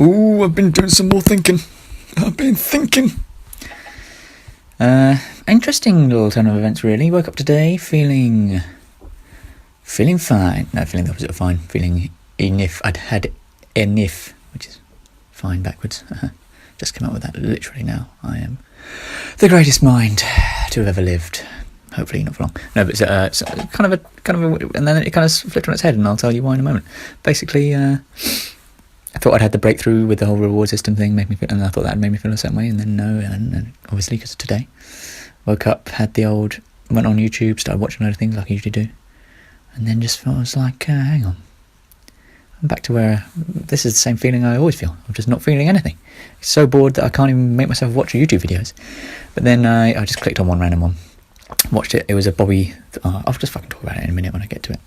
Ooh, I've been doing some more thinking. I've been thinking. Interesting little turn of events, really. Woke up today feeling fine. No, feeling the opposite of fine. Feeling I'd had enough, which is fine backwards. Just came up with that literally now. I am the greatest mind to have ever lived. Hopefully not for long. No, but it's kind of a, and then it kind of flipped on its head, and I'll tell you why in a moment. Basically, I thought I'd had the breakthrough with the whole reward system thing, and I thought that had made me feel a certain way, and then no, and obviously because of today, woke up, went on YouTube, started watching a load of things like I usually do, and then just was like, hang on, I'm back to where this is the same feeling I always feel. I'm just not feeling anything. It's so bored that I can't even make myself watch YouTube videos. But then I just clicked on one random one. Watched it. It was a Bobby. I'll just fucking talk about it in a minute when I get to it.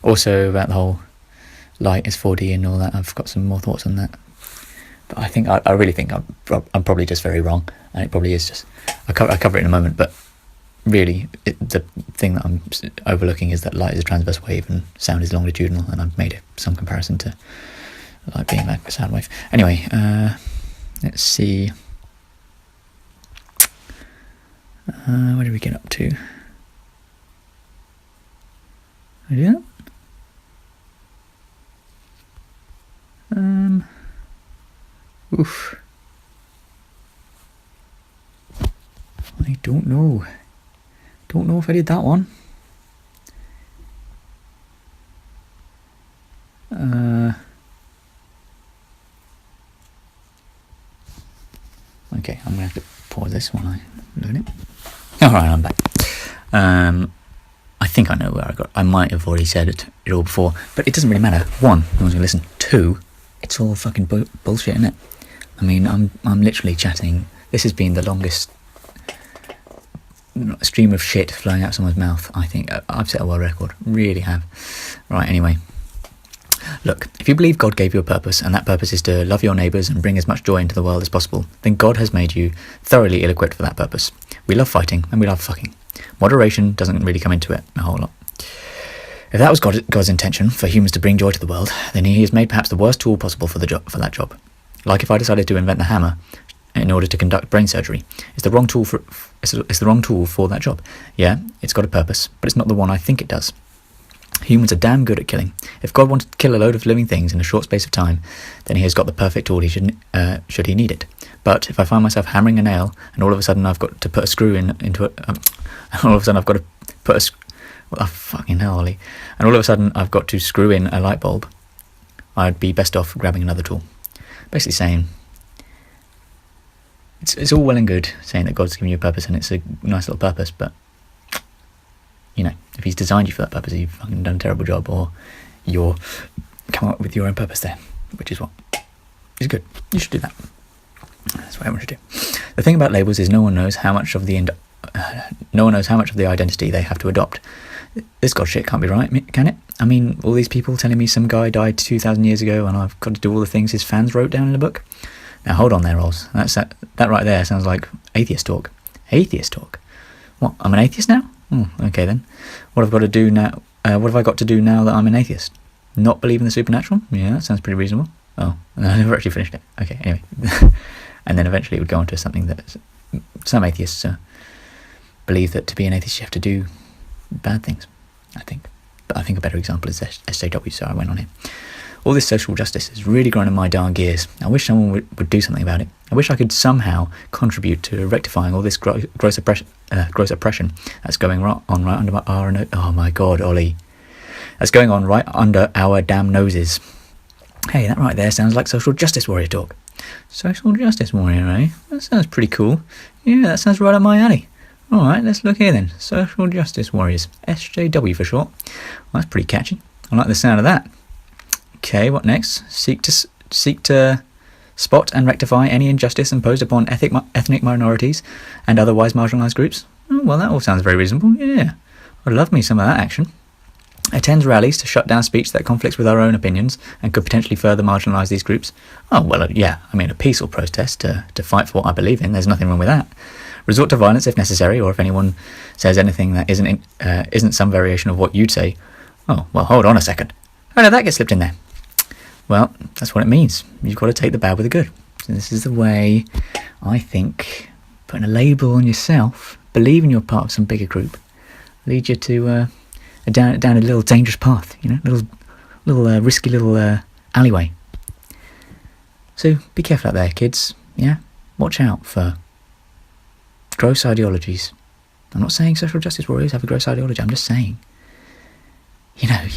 Also about the whole light is 4D and all that. I've got some more thoughts on that. But I think I really think I'm probably just very wrong, and it probably is just. I'll cover it in a moment. But really, the thing that I'm overlooking is that light is a transverse wave and sound is longitudinal, and I've made some comparison to light being like a sound wave. Anyway, let's see. Where did we get up to? Yeah. Oof. I don't know. Don't know if I did that one. Okay, I'm gonna have to pause this while I load it. Alright, I'm back. I think I know where I got. I might have already said it all before, but it doesn't really matter. One, no one's gonna listen. Two, it's all fucking bullshit, isn't it? I mean, I'm literally chatting. This has been the longest stream of shit flowing out someone's mouth. I think I've set a world record. Really have. Right. Anyway, look. If you believe God gave you a purpose, and that purpose is to love your neighbours and bring as much joy into the world as possible, then God has made you thoroughly ill-equipped for that purpose. We love fighting and we love fucking. Moderation doesn't really come into it a whole lot. If that was God's intention for humans to bring joy to the world, then He has made perhaps the worst tool possible for that job. Like if I decided to invent the hammer in order to conduct brain surgery, it's the wrong tool for that job. Yeah, it's got a purpose, but it's not the one I think it does. Humans are damn good at killing. If God wanted to kill a load of living things in a short space of time, then He has got the perfect tool should He need it. But if I find myself hammering a nail, and all of a sudden I've got to put a screw into it, all of a sudden I've got to put a fucking hell, Ollie. And all of a sudden I've got to screw in a light bulb, I'd be best off grabbing another tool. Basically saying, it's all well and good saying that God's given you a purpose and it's a nice little purpose, but you know, if He's designed you for that purpose, you've fucking done a terrible job, or you're come up with your own purpose there, which is what is good. You should do that. That's what everyone should do. The thing about labels is no one knows how much of the identity they have to adopt. This God shit can't be right, can it? I mean, all these people telling me some guy died 2,000 years ago and I've got to do all the things his fans wrote down in a book. Now hold on there, Rolls. That right there sounds like atheist talk. Atheist talk? What? I'm an atheist now? Okay then. What have I got to do now? What have I got to do now that I'm an atheist? Not believe in the supernatural? Yeah, that sounds pretty reasonable. Oh, no, I never actually finished it. Okay, anyway. And then eventually it would go on to something that some atheists believe that to be an atheist you have to do bad things, I think. But I think a better example is SJW, so I went on here. All this social justice is really grinding my darn gears. I wish someone would do something about it. I wish I could somehow contribute to rectifying all this gross oppression that's going on right under our... Oh my God, Ollie. That's going on right under our damn noses. Hey, that right there sounds like social justice warrior talk. Social justice warrior, eh? That sounds pretty cool. Yeah, that sounds right up my alley. Alright, let's look here then. Social justice warriors. SJW for short. Well, that's pretty catchy. I like the sound of that. Okay, what next? Seek to spot and rectify any injustice imposed upon ethnic minorities and otherwise marginalised groups. Oh, well, that all sounds very reasonable. Yeah, I'd love me some of that action. Attends rallies to shut down speech that conflicts with our own opinions and could potentially further marginalise these groups. Oh, well, yeah, I mean, a peaceful protest to fight for what I believe in. There's nothing wrong with that. Resort to violence if necessary, or if anyone says anything that isn't some variation of what you'd say. Oh, well, hold on a second. How did that get slipped in there? Well, that's what it means. You've got to take the bad with the good. So this is the way I think putting a label on yourself, believing you're part of some bigger group, leads you to down a little dangerous path, little risky little alleyway. So be careful out there, kids. Yeah, watch out for gross ideologies. I'm not saying social justice warriors have a gross ideology. I'm just saying, there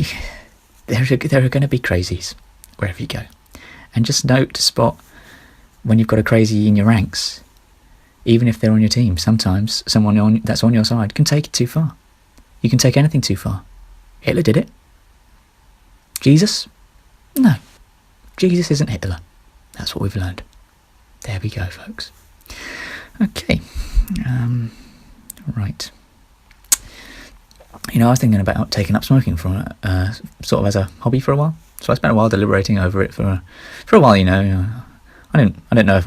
are going to be crazies wherever you go, and just note to spot when you've got a crazy in your ranks. Even if they're on your team, sometimes someone that's on your side can take it too far. You can take anything too far. Hitler did it. Jesus? No. Jesus isn't Hitler. That's what we've learned. There we go, folks. Okay. Right. I was thinking about taking up smoking for sort of as a hobby for a while. So I spent a while deliberating over it for a while. I didn't know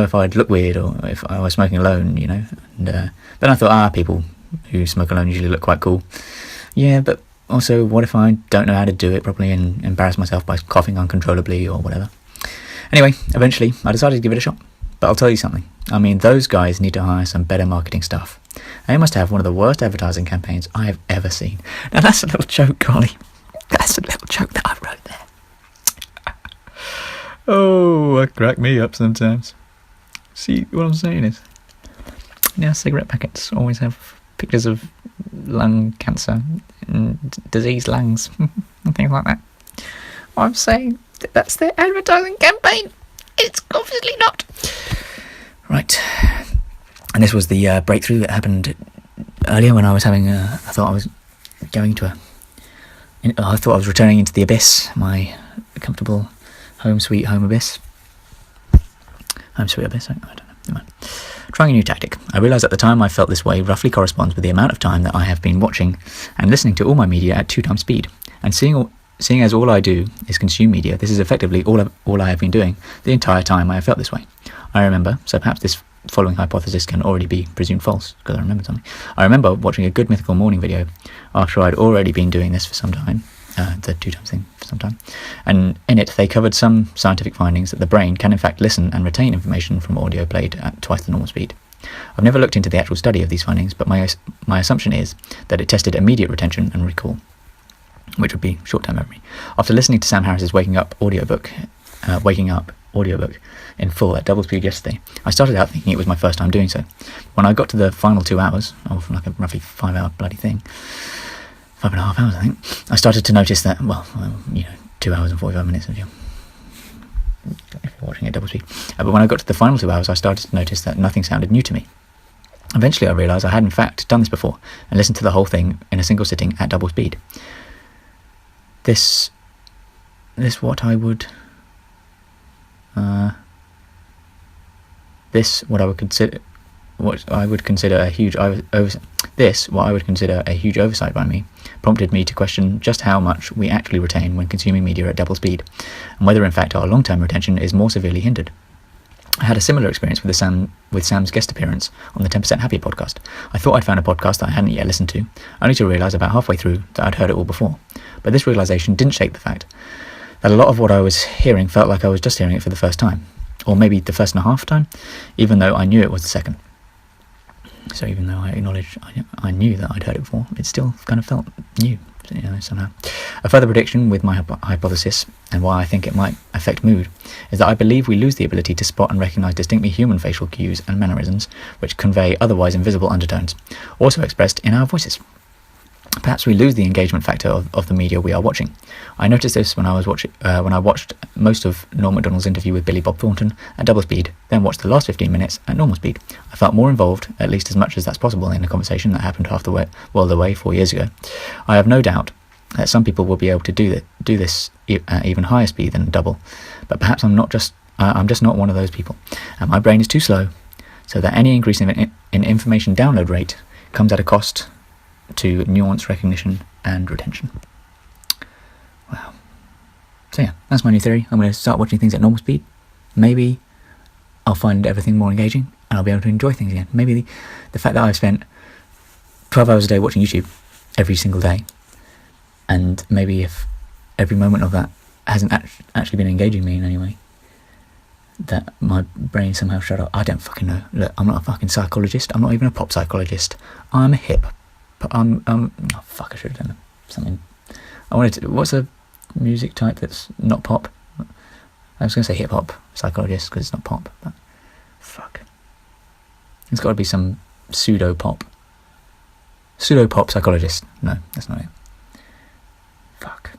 if I'd look weird or if I was smoking alone. And then I thought, people who smoke alone usually look quite cool. Yeah, but also, what if I don't know how to do it properly and embarrass myself by coughing uncontrollably or whatever? Anyway, eventually, I decided to give it a shot. But I'll tell you something. Those guys need to hire some better marketing staff. They must have one of the worst advertising campaigns I have ever seen. Now, that's a little joke, Golly. That's a little joke that I wrote there. Oh, crack me up sometimes. See, what I'm saying is, cigarette packets always have pictures of lung cancer and diseased lungs and things like that. I'm saying that's their advertising campaign. It's obviously not. Right. And this was the breakthrough that happened earlier when I was having I thought I was returning into the abyss, my comfortable home sweet home abyss. Home sweet abyss, I don't know. Never mind. Trying a new tactic. I realised at the time I felt this way roughly corresponds with the amount of time that I have been watching and listening to all my media at 2 times speed. And seeing as all I do is consume media, this is effectively all I have been doing the entire time I have felt this way. I remember, so perhaps this following hypothesis can already be presumed false, because I remembered something. I remember watching a Good Mythical Morning video after I'd already been doing this for some time, the 2 times thing for some time, and in it they covered some scientific findings that the brain can in fact listen and retain information from audio played at twice the normal speed. I've never looked into the actual study of these findings, but my assumption is that it tested immediate retention and recall, which would be short-term memory. After listening to Sam Harris's Waking Up audiobook in full at double speed yesterday, I started out thinking it was my first time doing so. When I got to the final 2 hours, of like a roughly 5-hour bloody thing, 5.5 hours I think, I started to notice that, 2 hours and 45 minutes if you're watching at double speed. But when I got to the final 2 hours, I started to notice that nothing sounded new to me. Eventually I realised I had in fact done this before and listened to the whole thing in a single sitting at double speed. This what I would consider a huge oversight by me, prompted me to question just how much we actually retain when consuming media at double speed, and whether in fact our long-term retention is more severely hindered. I had a similar experience with Sam's guest appearance on the 10% Happy podcast. I thought I'd found a podcast that I hadn't yet listened to, only to realise about halfway through that I'd heard it all before. But this realisation didn't shake the fact that a lot of what I was hearing felt like I was just hearing it for the first time, or maybe the first and a half time, even though I knew it was the second. So even though I acknowledged I knew that I'd heard it before, it still kind of felt new, somehow. A further prediction with my hypothesis, and why I think it might affect mood, is that I believe we lose the ability to spot and recognise distinctly human facial cues and mannerisms which convey otherwise invisible undertones, also expressed in our voices. Perhaps we lose the engagement factor of the media we are watching. I noticed this when I watched most of Norm Macdonald's interview with Billy Bob Thornton at double speed, then watched the last 15 minutes at normal speed. I felt more involved, at least as much as that's possible in a conversation that happened half the world away 4 years ago. I have no doubt that some people will be able to do this at even higher speed than double, but perhaps I'm just not one of those people, and my brain is too slow, so that any increase in information download rate comes at a cost to nuance recognition and retention. Wow. So yeah, that's my new theory. I'm going to start watching things at normal speed. Maybe I'll find everything more engaging and I'll be able to enjoy things again. Maybe the fact that I've spent 12 hours a day watching YouTube every single day, and maybe if every moment of that hasn't actually been engaging me in any way, that my brain somehow shut off. I don't fucking know. Look, I'm not a fucking psychologist. I'm not even a pop psychologist. I'm a hip. Oh fuck, I should have done something. What's a music type that's not pop? I was going to say hip hop psychologist because it's not pop, but fuck. It's got to be some pseudo pop psychologist. No, that's not it. Fuck.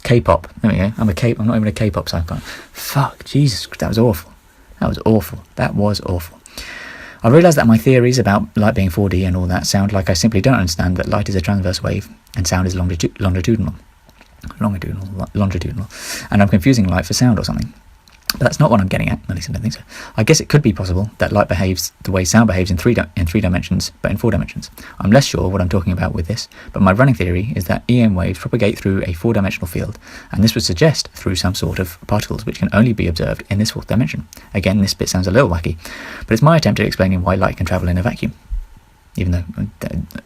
K-pop. There we go. I'm not even a K-pop psychologist. Fuck. Jesus, that was awful. That was awful. I realise that my theories about light being 4D and all that sound like I simply don't understand that light is a transverse wave and sound is longitudinal, and I'm confusing light for sound or something. But that's not what I'm getting at. At least I don't think so. I guess it could be possible that light behaves the way sound behaves in three dimensions, but in 4 dimensions. I'm less sure what I'm talking about with this, but my running theory is that EM waves propagate through a 4-dimensional field, and this would suggest through some sort of particles which can only be observed in this 4th dimension. Again, this bit sounds a little wacky, but it's my attempt at explaining why light can travel in a vacuum. Even though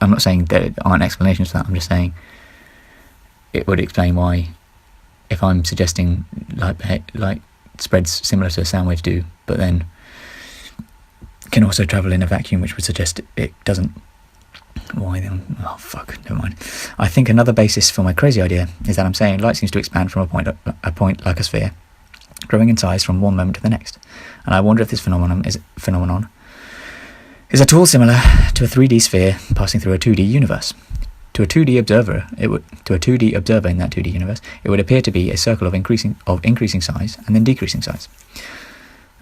I'm not saying there aren't explanations for that, I'm just saying it would explain why, if I'm suggesting light spreads similar to sound waves do, but then can also travel in a vacuum, which would suggest it doesn't. Why then? Oh fuck, never mind. I think another basis for my crazy idea is that I'm saying light seems to expand from a point like a sphere, growing in size from one moment to the next. And I wonder if this phenomenon is at all similar to a 3D sphere passing through a 2D universe. To a 2D observer in that 2D universe, it would appear to be a circle of increasing size and then decreasing size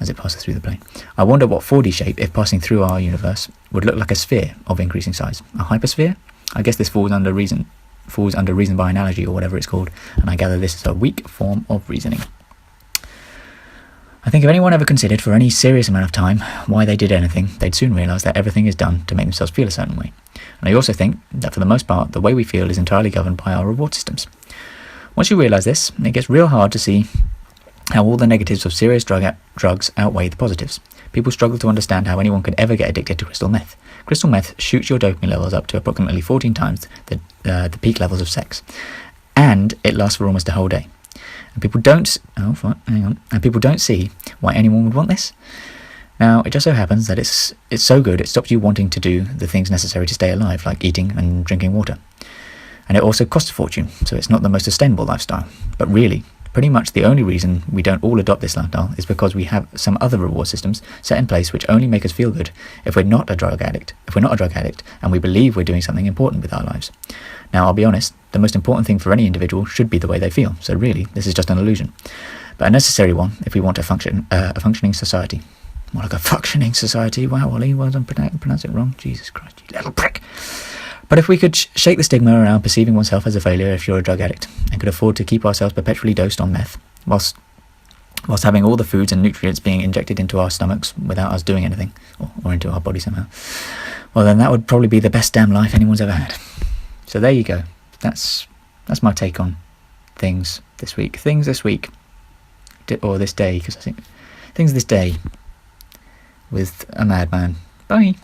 as it passes through the plane. I wonder what 4D shape, if passing through our universe, would look like a sphere of increasing size. A hypersphere? I guess this falls under reason by analogy or whatever it's called, and I gather this is a weak form of reasoning. I think if anyone ever considered for any serious amount of time why they did anything, they'd soon realise that everything is done to make themselves feel a certain way. And I also think that for the most part, the way we feel is entirely governed by our reward systems. Once you realise this, it gets real hard to see how all the negatives of serious drugs outweigh the positives. People struggle to understand how anyone could ever get addicted to crystal meth. Crystal meth shoots your dopamine levels up to approximately 14 times the peak levels of sex. And it lasts for almost a whole day. And people don't see why anyone would want this. Now, it just so happens that it's so good it stops you wanting to do the things necessary to stay alive, like eating and drinking water. And it also costs a fortune, so it's not the most sustainable lifestyle. But really, pretty much the only reason we don't all adopt this lifestyle is because we have some other reward systems set in place which only make us feel good if we're not a drug addict, and we believe we're doing something important with our lives. Now, I'll be honest, the most important thing for any individual should be the way they feel, so really, this is just an illusion. But a necessary one if we want a functioning society. More like a functioning society. Wow, Ollie, well done, pronounce it wrong. Jesus Christ, you little prick. But if we could shake the stigma around perceiving oneself as a failure if you're a drug addict, and could afford to keep ourselves perpetually dosed on meth, whilst having all the foods and nutrients being injected into our stomachs without us doing anything, or into our body somehow, well then that would probably be the best damn life anyone's ever had. So there you go. That's my take on things this week. Or this day, because I think things this day with a madman. Bye.